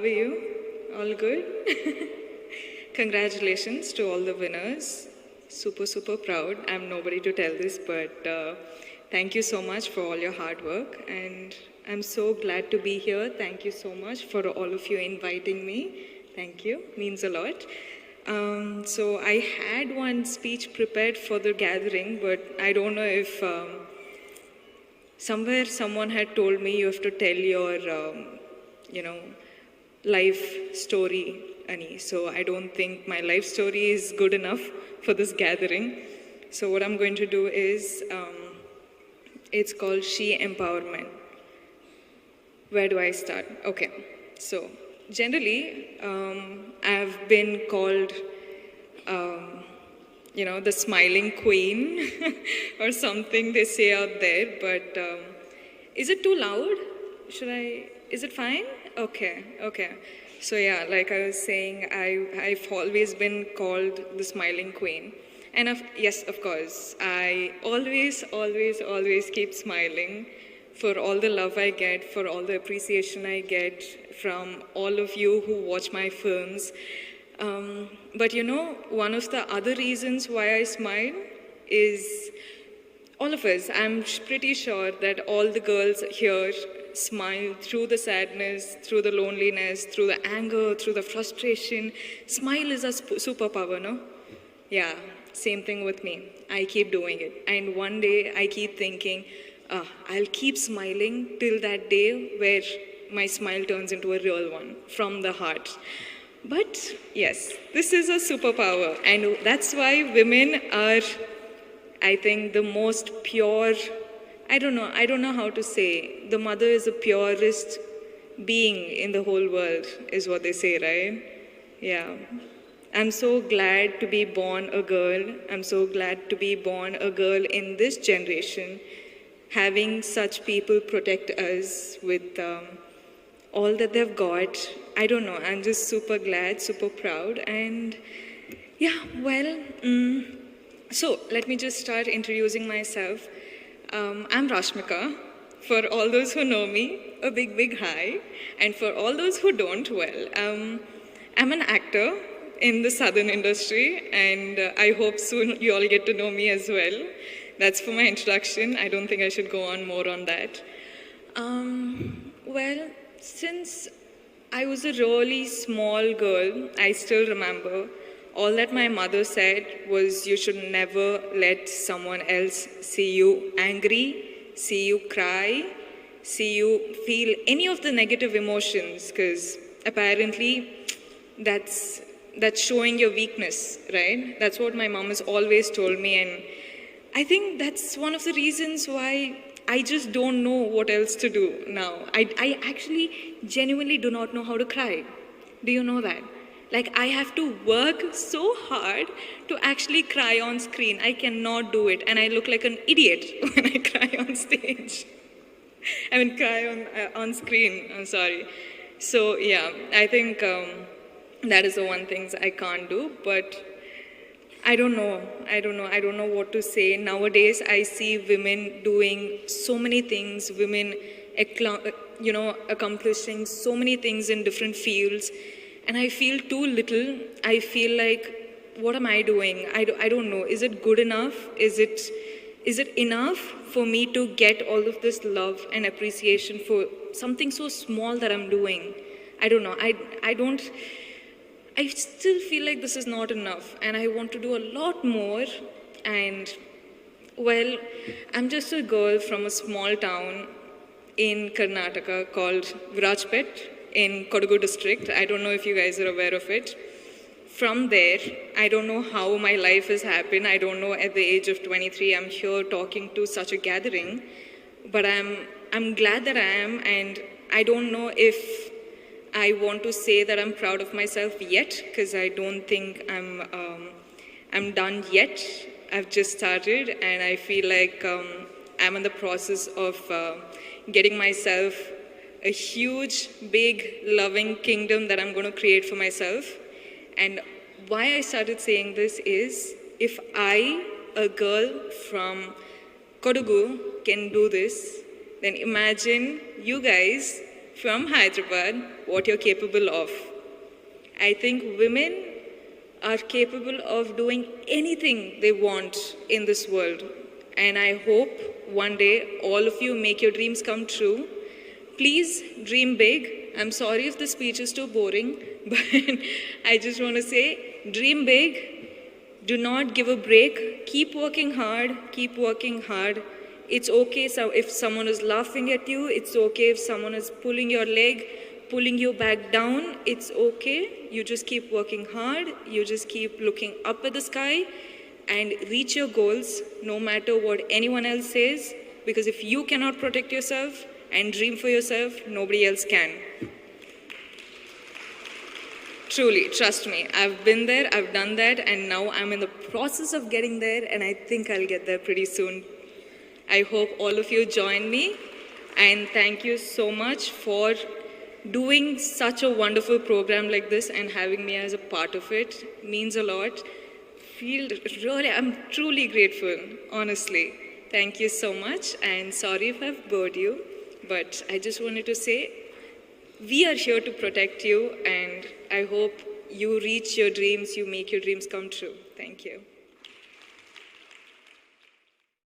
are you? All good? Congratulations to all the winners. Super, super proud. I'm nobody to tell this, but thank you so much for all your hard work. And I'm so glad to be here. Thank you so much for all of you inviting me. Thank you. Means a lot. So I had one speech prepared for the gathering, but I don't know if somewhere someone had told me you have to tell your, life story, Ani. So I don't think my life story is good enough for this gathering. So what I'm going to do is, it's called She Empowerment. Where do I start? Okay, so generally, I've been called, the smiling queen or something they say out there, but is it too loud? Is it fine? Okay. So yeah, like I was saying, I've always been called the smiling queen. And yes, of course, I always keep smiling for all the love I get, for all the appreciation I get from all of you who watch my films. But one of the other reasons why I smile is all of us. I'm pretty sure that all the girls here smile through the sadness, through the loneliness, through the anger, through the frustration. Smile is a superpower, no? Yeah, same thing with me. I keep doing it. And one day I keep thinking, I'll keep smiling till that day where my smile turns into a real one from the heart. But yes, this is a superpower, and that's why women are, I think, the most pure. I don't know how to say. The mother is the purest being in the whole world, is what they say, right? Yeah. I'm so glad to be born a girl. I'm so glad to be born a girl in this generation, having such people protect us with all that they've got. I don't know, I'm just super glad, super proud. And yeah, well, so let me just start introducing myself. I'm Rashmika. For all those who know me, a big hi. And for all those who don't, well, I'm an actor in the southern industry, and I hope soon you all get to know me as well. That's for my introduction. I don't think I should go on more on that. Well, since I was a really small girl, I still remember all that my mother said was you should never let someone else see you angry, see you cry, see you feel any of the negative emotions, because apparently that's showing your weakness, right? That's what my mom has always told me, and I think that's one of the reasons why I just don't know what else to do now. I actually genuinely do not know how to cry. Do you know that? Like, I have to work so hard to actually cry on screen. I cannot do it, and I look like an idiot when I cry on stage. Cry on screen, I'm sorry. So yeah, I think that is the one thing I can't do, but I don't know what to say. Nowadays, I see women doing so many things, women, accomplishing so many things in different fields. And I feel too little. I feel like, what am I doing? I don't know. Is it good enough? Is it enough for me to get all of this love and appreciation for something so small that I'm doing? I don't know. I still feel like this is not enough, and I want to do a lot more. And well, I'm just a girl from a small town in Karnataka called Virajpet in Kodagu district. I don't know if you guys are aware of it. From there, I don't know how my life has happened. I don't know, at the age of 23, I'm here talking to such a gathering, but I'm glad that I am, and I don't know if I want to say that I'm proud of myself yet, because I don't think I'm done yet. I've just started, and I feel like I'm in the process of getting myself a huge, big, loving kingdom that I'm going to create for myself. And why I started saying this is, if I, a girl from Kodagu, can do this, then imagine you guys from Hyderabad what you're capable of. I think women are capable of doing anything they want in this world. And I hope one day all of you make your dreams come true. Please dream big. I'm sorry if the speech is too boring, but I just want to say, dream big. Do not give a break. Keep working hard. Keep working hard. It's okay if someone is laughing at you. It's okay if someone is pulling your leg, pulling you back down. It's okay. You just keep working hard. You just keep looking up at the sky and reach your goals no matter what anyone else says. Because if you cannot protect yourself and dream for yourself, nobody else can. Truly, trust me, I've been there, I've done that, and now I'm in the process of getting there, and I think I'll get there pretty soon. I hope all of you join me, and thank you so much for doing such a wonderful program like this and having me as a part of it. It means a lot. I'm truly grateful, honestly. Thank you so much, and sorry if I've bored you, but I just wanted to say, we are here to protect you, and I hope you reach your dreams, you make your dreams come true. Thank you.